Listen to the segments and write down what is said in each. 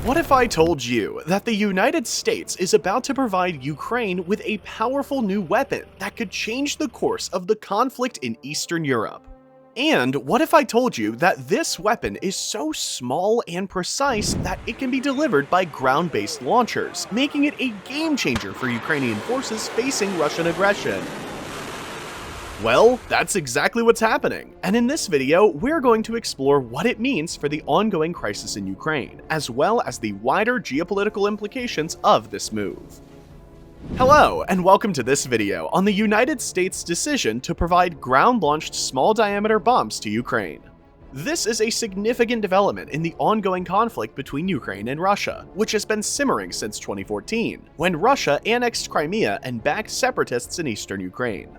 What if I told you that the United States is about to provide Ukraine with a powerful new weapon that could change the course of the conflict in Eastern Europe? And what if I told you that this weapon is so small and precise that it can be delivered by ground-based launchers, making it a game-changer for Ukrainian forces facing Russian aggression? Well, that's exactly what's happening, and in this video, we're going to explore what it means for the ongoing crisis in Ukraine, as well as the wider geopolitical implications of this move. Hello, and welcome to this video on the United States' decision to provide ground-launched small-diameter bombs to Ukraine. This is a significant development in the ongoing conflict between Ukraine and Russia, which has been simmering since 2014, when Russia annexed Crimea and backed separatists in eastern Ukraine.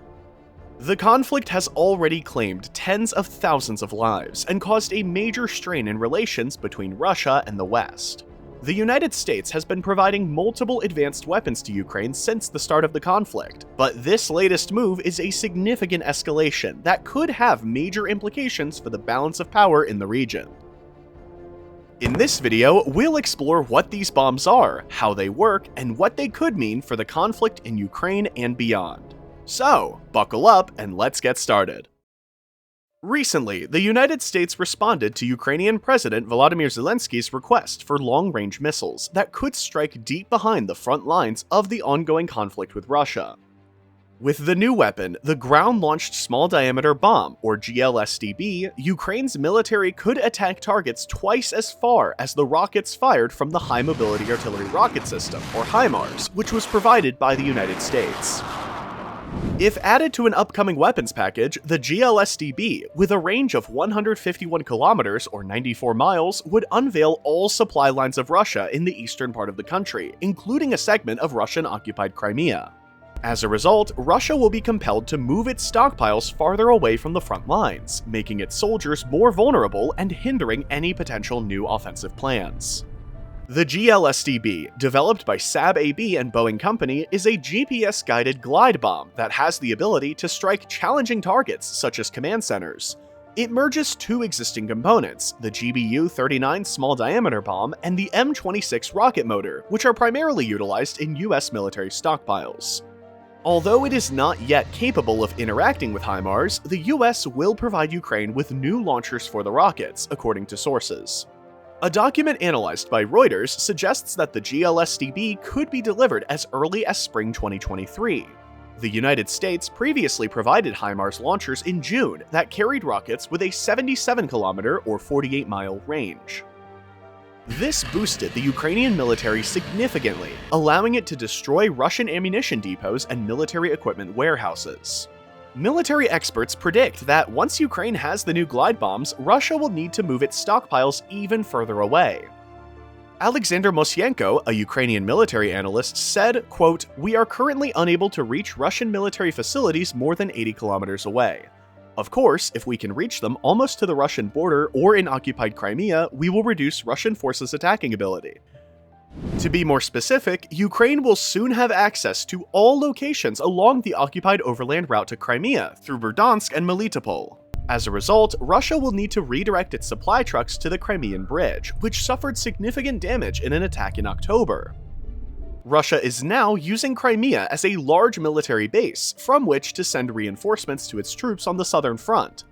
The conflict has already claimed tens of thousands of lives and caused a major strain in relations between Russia and the West. The United States has been providing multiple advanced weapons to Ukraine since the start of the conflict, but this latest move is a significant escalation that could have major implications for the balance of power in the region. In this video, we'll explore what these bombs are, how they work, and what they could mean for the conflict in Ukraine and beyond. So, buckle up and let's get started. Recently, the United States responded to Ukrainian President Volodymyr Zelensky's request for long-range missiles that could strike deep behind the front lines of the ongoing conflict with Russia. With the new weapon, the Ground-Launched Small-Diameter Bomb, or GLSDB, Ukraine's military could attack targets twice as far as the rockets fired from the High Mobility Artillery Rocket System, or HIMARS, which was provided by the United States. If added to an upcoming weapons package, the GLSDB, with a range of 151 kilometers or 94 miles, would unveil all supply lines of Russia in the eastern part of the country, including a segment of Russian-occupied Crimea. As a result, Russia will be compelled to move its stockpiles farther away from the front lines, making its soldiers more vulnerable and hindering any potential new offensive plans. The GLSDB, developed by Saab AB and Boeing Company, is a GPS-guided glide bomb that has the ability to strike challenging targets such as command centers. It merges two existing components, the GBU-39 small-diameter bomb and the M26 rocket motor, which are primarily utilized in US military stockpiles. Although it is not yet capable of interacting with HIMARS, the US will provide Ukraine with new launchers for the rockets, according to sources. A document analyzed by Reuters suggests that the GLSDB could be delivered as early as spring 2023. The United States previously provided HIMARS launchers in June that carried rockets with a 77-kilometer or 48-mile range. This boosted the Ukrainian military significantly, allowing it to destroy Russian ammunition depots and military equipment warehouses. Military experts predict that once Ukraine has the new glide bombs, Russia will need to move its stockpiles even further away. Alexander Mosyenko, a Ukrainian military analyst, said, quote, "We are currently unable to reach Russian military facilities more than 80 kilometers away. Of course, if we can reach them almost to the Russian border or in occupied Crimea, we will reduce Russian forces' attacking ability. To be more specific, Ukraine will soon have access to all locations along the occupied overland route to Crimea through Verdansk and Melitopol. As a result, Russia will need to redirect its supply trucks to the Crimean Bridge, which suffered significant damage in an attack in October. Russia is now using Crimea as a large military base from which to send reinforcements to its troops on the southern front.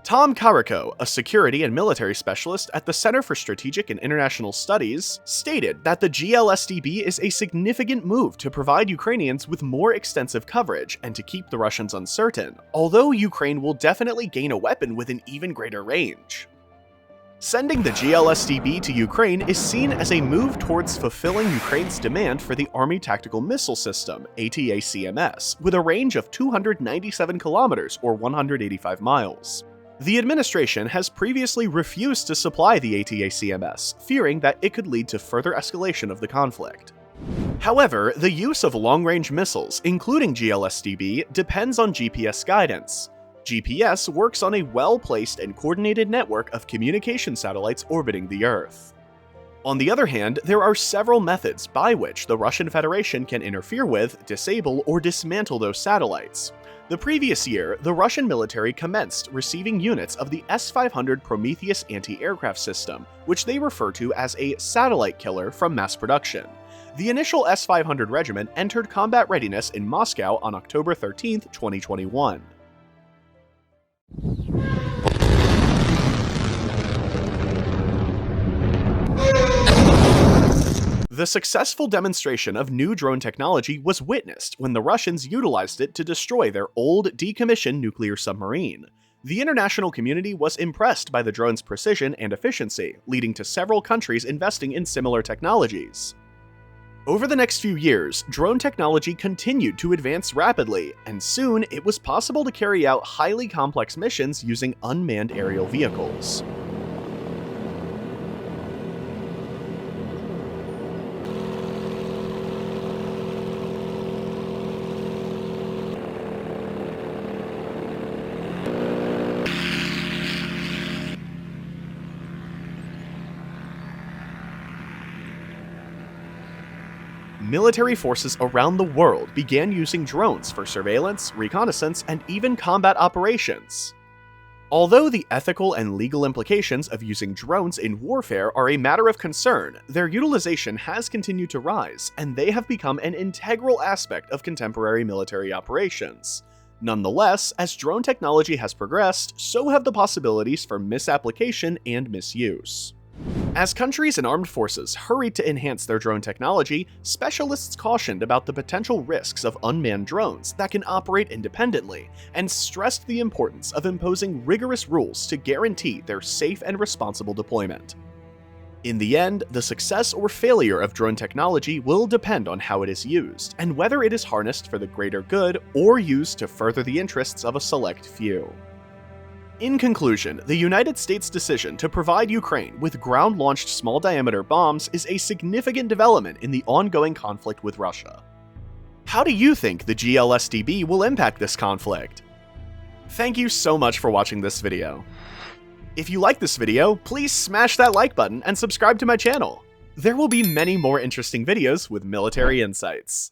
Tom Kariko, a security and military specialist at the Center for Strategic and International Studies, stated that the GLSDB is a significant move to provide Ukrainians with more extensive coverage and to keep the Russians uncertain, although Ukraine will definitely gain a weapon with an even greater range. Sending the GLSDB to Ukraine is seen as a move towards fulfilling Ukraine's demand for the Army Tactical Missile System, ATACMS, with a range of 297 kilometers or 185 miles. The administration has previously refused to supply the ATACMS, fearing that it could lead to further escalation of the conflict. However, the use of long-range missiles, including GLSDB, depends on GPS guidance. GPS works on a well-placed and coordinated network of communication satellites orbiting the Earth. On the other hand, there are several methods by which the Russian Federation can interfere with, disable, or dismantle those satellites. The previous year, the Russian military commenced receiving units of the S-500 Prometheus anti-aircraft system, which they refer to as a satellite killer from mass production. The initial S-500 regiment entered combat readiness in Moscow on October 13, 2021. The successful demonstration of new drone technology was witnessed when the Russians utilized it to destroy their old, decommissioned nuclear submarine. The international community was impressed by the drone's precision and efficiency, leading to several countries investing in similar technologies. Over the next few years, drone technology continued to advance rapidly, and soon it was possible to carry out highly complex missions using unmanned aerial vehicles. Military forces around the world began using drones for surveillance, reconnaissance, and even combat operations. Although the ethical and legal implications of using drones in warfare are a matter of concern, their utilization has continued to rise, and they have become an integral aspect of contemporary military operations. Nonetheless, as drone technology has progressed, so have the possibilities for misapplication and misuse. As countries and armed forces hurried to enhance their drone technology, specialists cautioned about the potential risks of unmanned drones that can operate independently, and stressed the importance of imposing rigorous rules to guarantee their safe and responsible deployment. In the end, the success or failure of drone technology will depend on how it is used, and whether it is harnessed for the greater good or used to further the interests of a select few. In conclusion, the United States' decision to provide Ukraine with ground-launched small-diameter bombs is a significant development in the ongoing conflict with Russia. How do you think the GLSDB will impact this conflict? Thank you so much for watching this video. If you like this video, please smash that like button and subscribe to my channel. There will be many more interesting videos with military insights.